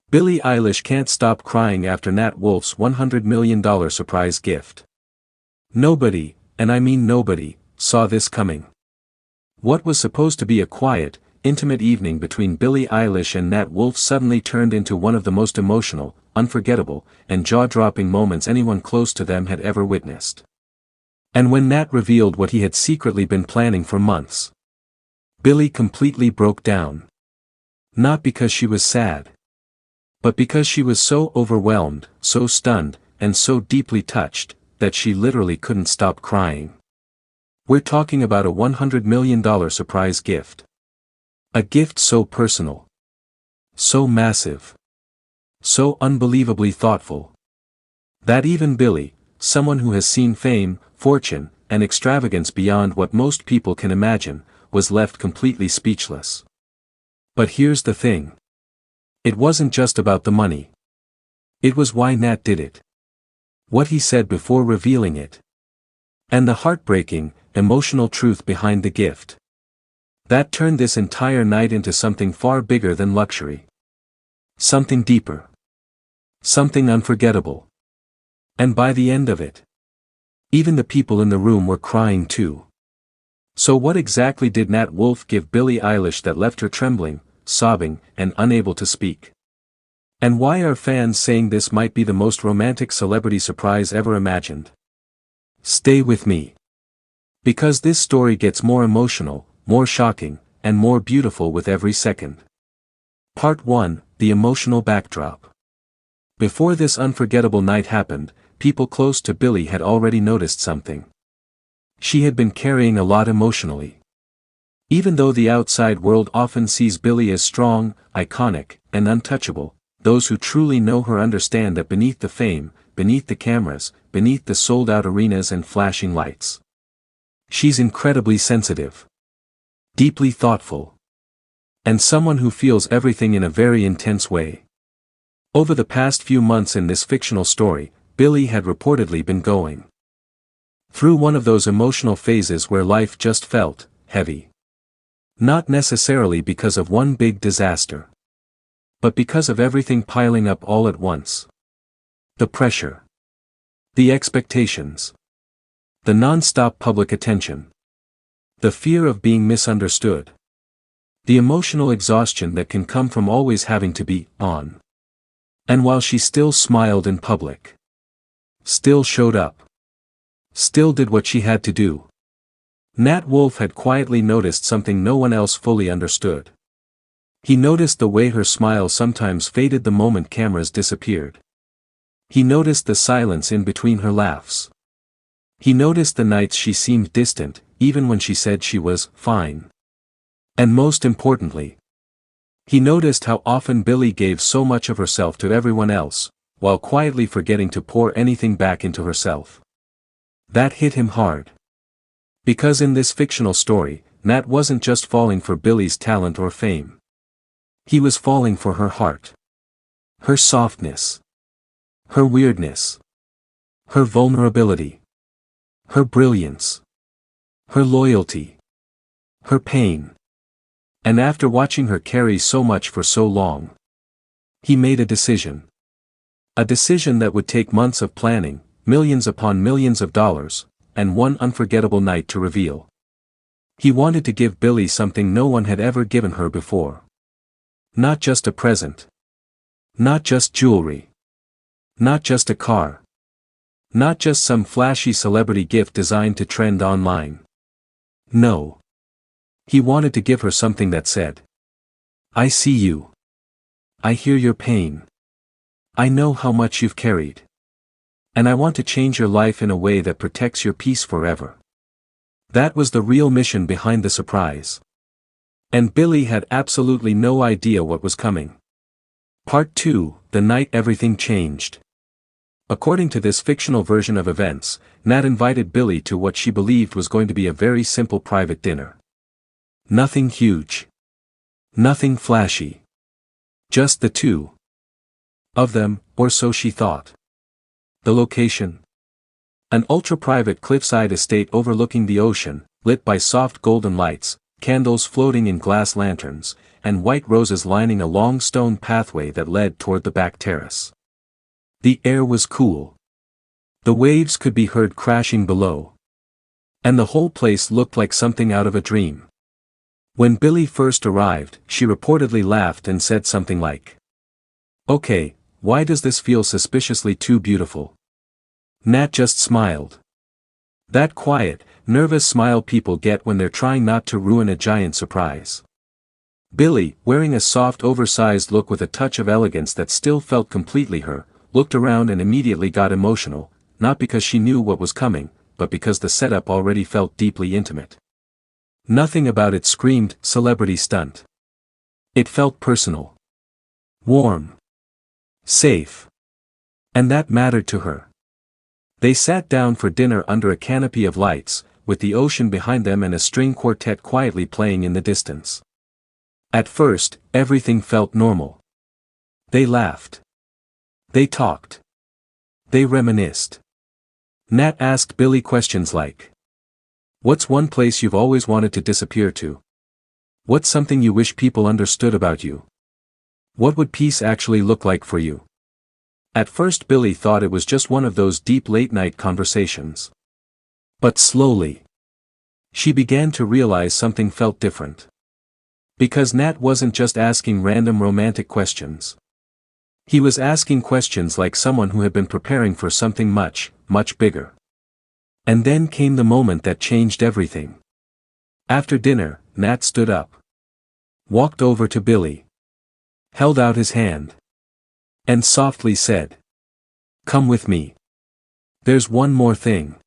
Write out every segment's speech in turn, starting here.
Billie Eilish can't stop crying after Nat Wolff's $100 million surprise gift. Nobody, and I mean nobody, saw this coming. What was supposed to be a quiet, intimate evening between Billie Eilish and Nat Wolff suddenly turned into one of the most emotional, unforgettable, and jaw-dropping moments anyone close to them had ever witnessed. And when Nat revealed what he had secretly been planning for months, Billie completely broke down. Not because she was sad, but because she was so overwhelmed, so stunned, and so deeply touched, that she literally couldn't stop crying. We're talking about a $100 million surprise gift. A gift so personal, so massive, so unbelievably thoughtful, that even Billie, someone who has seen fame, fortune, and extravagance beyond what most people can imagine, was left completely speechless. But here's the thing. It wasn't just about the money. It was why Nat did it. What he said before revealing it. And the heartbreaking, emotional truth behind the gift. That turned this entire night into something far bigger than luxury. Something deeper. Something unforgettable. And by the end of it, even the people in the room were crying too. So what exactly did Nat Wolff give Billie Eilish that left her trembling, sobbing, and unable to speak? And why are fans saying this might be the most romantic celebrity surprise ever imagined? Stay with me. Because this story gets more emotional, more shocking, and more beautiful with every second. Part 1, The Emotional Backdrop. Before this unforgettable night happened, people close to Billie had already noticed something. She had been carrying a lot emotionally. Even though the outside world often sees Billie as strong, iconic, and untouchable, those who truly know her understand that beneath the fame, beneath the cameras, beneath the sold-out arenas and flashing lights, she's incredibly sensitive, deeply thoughtful, and someone who feels everything in a very intense way. Over the past few months in this fictional story, Billie had reportedly been going through one of those emotional phases where life just felt heavy. Not necessarily because of one big disaster, but because of everything piling up all at once. The pressure, the expectations, the non-stop public attention, the fear of being misunderstood, the emotional exhaustion that can come from always having to be on. And while she still smiled in public, still showed up, still did what she had to do, Nat Wolff had quietly noticed something no one else fully understood. He noticed the way her smile sometimes faded the moment cameras disappeared. He noticed the silence in between her laughs. He noticed the nights she seemed distant, even when she said she was fine. And most importantly, he noticed how often Billie gave so much of herself to everyone else, while quietly forgetting to pour anything back into herself. That hit him hard. Because in this fictional story, Nat wasn't just falling for Billie's talent or fame. He was falling for her heart. Her softness. Her weirdness. Her vulnerability. Her brilliance. Her loyalty. Her pain. And after watching her carry so much for so long, he made a decision. A decision that would take months of planning, millions upon millions of dollars, and one unforgettable night to reveal. He wanted to give Billie something no one had ever given her before. Not just a present. Not just jewelry. Not just a car. Not just some flashy celebrity gift designed to trend online. No. He wanted to give her something that said, "I see you. I hear your pain. I know how much you've carried. And I want to change your life in a way that protects your peace forever." That was the real mission behind the surprise. And Billie had absolutely no idea what was coming. Part 2, The Night Everything Changed. According to this fictional version of events, Nat invited Billie to what she believed was going to be a very simple private dinner. Nothing huge. Nothing flashy. Just the two of them, or so she thought. The location? An ultra-private cliffside estate overlooking the ocean, lit by soft golden lights, candles floating in glass lanterns, and white roses lining a long stone pathway that led toward the back terrace. The air was cool. The waves could be heard crashing below. And the whole place looked like something out of a dream. When Billie first arrived, she reportedly laughed and said something like, "Okay, why does this feel suspiciously too beautiful?" Nat just smiled. That quiet, nervous smile people get when they're trying not to ruin a giant surprise. Billie, wearing a soft oversized look with a touch of elegance that still felt completely her, looked around and immediately got emotional, not because she knew what was coming, but because the setup already felt deeply intimate. Nothing about it screamed celebrity stunt. It felt personal. Warm. Safe. And that mattered to her. They sat down for dinner under a canopy of lights, with the ocean behind them and a string quartet quietly playing in the distance. At first, everything felt normal. They laughed. They talked. They reminisced. Nat asked Billie questions like, "What's one place you've always wanted to disappear to? What's something you wish people understood about you? What would peace actually look like for you?" At first Billie thought it was just one of those deep late-night conversations. But slowly, she began to realize something felt different. Because Nat wasn't just asking random romantic questions. He was asking questions like someone who had been preparing for something much, much bigger. And then came the moment that changed everything. After dinner, Nat stood up. Walked over to Billie. Held out his hand. And softly said, "Come with me. There's one more thing."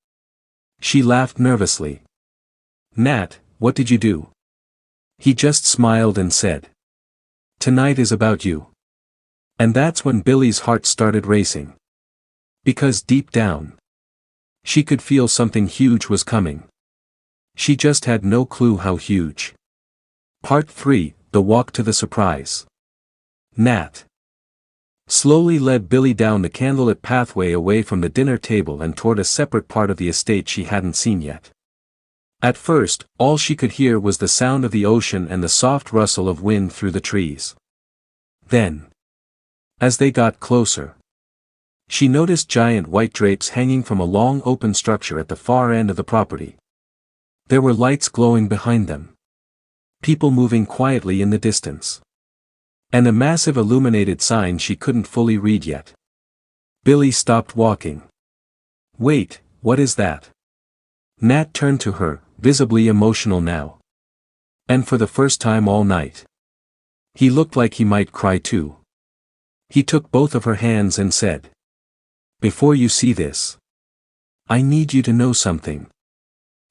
She laughed nervously. "Nat, what did you do?" He just smiled and said, "Tonight is about you." And that's when Billie's heart started racing. Because deep down, she could feel something huge was coming. She just had no clue how huge. Part 3, The Walk to the Surprise. Nat slowly led Billie down the candlelit pathway away from the dinner table and toward a separate part of the estate she hadn't seen yet. At first, all she could hear was the sound of the ocean and the soft rustle of wind through the trees. Then, as they got closer, she noticed giant white drapes hanging from a long open structure at the far end of the property. There were lights glowing behind them. People moving quietly in the distance. And a massive illuminated sign she couldn't fully read yet. Billie stopped walking. "Wait, what is that?" Nat turned to her, visibly emotional now. And for the first time all night. He looked like he might cry too. He took both of her hands and said, "Before you see this, I need you to know something."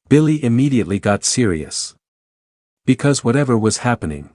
Billie immediately got serious. Because whatever was happening,